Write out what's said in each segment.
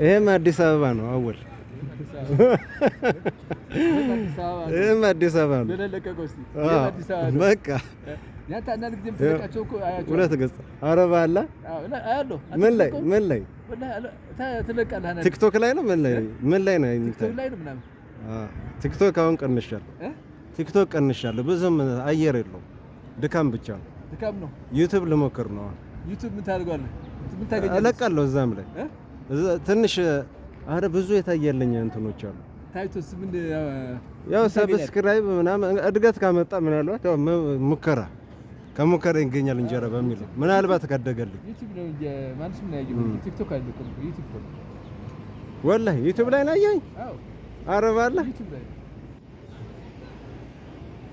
ይሄም አዲስ አበባ ነው አወል ይሄም አዲስ አበባ ነው በቃ ያንተ አንዳንድ ጊዜም ትለቃቸው እኮ አያቸው ሁለት ገጽ አረባ አለ አያለሁ ምን ላይ ትለቃለህ ቲክቶክ ላይ ነው ምን ላይ ነው ቲክቶክ ላይ ነው ምናምን ቲክቶክ አሁን ቀንሻለሁ ቲክቶክ ቀንሻለሁ ብዙም አየር የለውም ድካም ብቻ ነው ድካም ነው ዩቲዩብ ልሞክር ነው ዩቲዩብ ምን ታደርጋለህ ምን ታገኛለህ እለቃለሁ እዛም ላይ ትንሽ አረ ብዙ የታየልኝ እንትኖች አሉ ታይቶስ ምን ያው ሰብስክራይብ ምናምን እድገት ካመጣ ምናልባት ያው ሙከራ ከሙከራ ይገኛል እንጀራ በሚል ምናልባት ካደገልኝ ዩቲዩብ ነው እንጂ ማንስ ምን ያየው ቲክቶክ አይደለም ዩቲዩብ ነው ወላሂ ዩቲዩብ ላይ ነው ያየኝ አዎ አረባለ ዩቲዩብ ላይ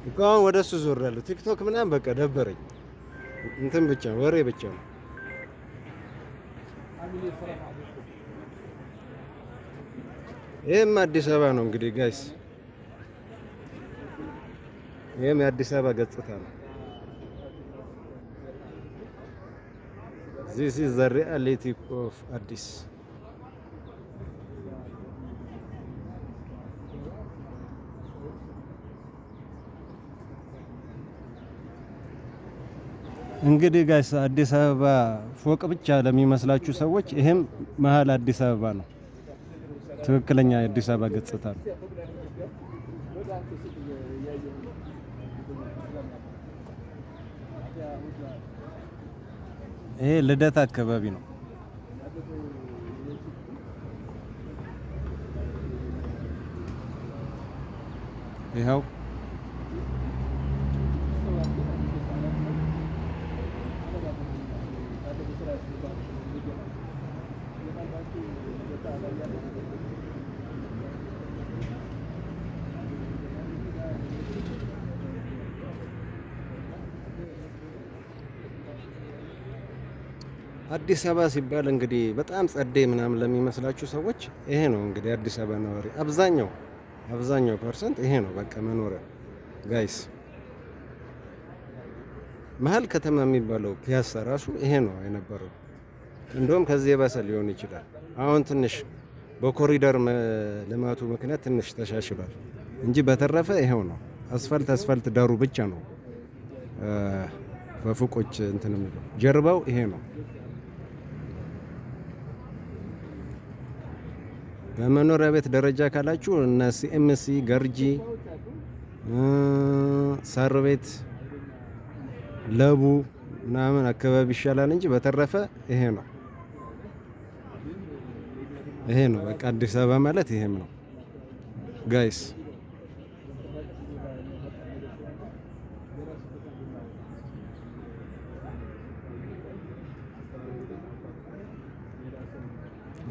እንኳን ወደሱ ዞር ያለው ቲክቶክ ምናምን በቃ ደበረኝ እንትን ብቻ ወሬ ብቻ ነው ይሄም አዲስ አበባ ነው እንግዲህ ጋይስ ይሄም የአዲስ አበባ ገጽታ ነው This is the reality of Addis እንግዲህ ጋይስ አዲስ አበባ ፎቅ ብቻ ለሚመስላችሁ ሰዎች ይሄም መሀል አዲስ አበባ ነው ትክክለኛ የአዲስ አበባ ገጽታ ነው ይሄ ልደታ አካባቢ ነው ይሄው አዲስ አበባ ሲባል እንግዲህ በጣም ጸዴ ምናምን ለሚመስላችሁ ሰዎች ይሄ ነው እንግዲህ አዲስ አበባ ነዋሪ አብዛኛው ፐርሰንት ይሄ ነው በቃ መኖሪያ ጋይስ መሀል ከተማ የሚባለው ፒያሳ ራሱ ይሄ ነው የነበረው እንደውም ከዚህ የባሰ ሊሆን ይችላል አሁን ትንሽ በኮሪደር ልማቱ ምክንያት ትንሽ ተሻሽሏል እንጂ በተረፈ ይሄው ነው አስፋልት ዳሩ ብቻ ነው በፎቆች እንትን የሚለው ጀርባው ይሄ ነው በመኖሪያ ቤት ደረጃ ካላችሁ እና ሲኤምሲ ገርጂ ሳር ቤት ለቡ ምናምን አካባቢ ይሻላል እንጂ በተረፈ ይሄ ነው በቃ አዲስ አበባ ማለት ይሄም ነው ጋይስ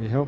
ይሄው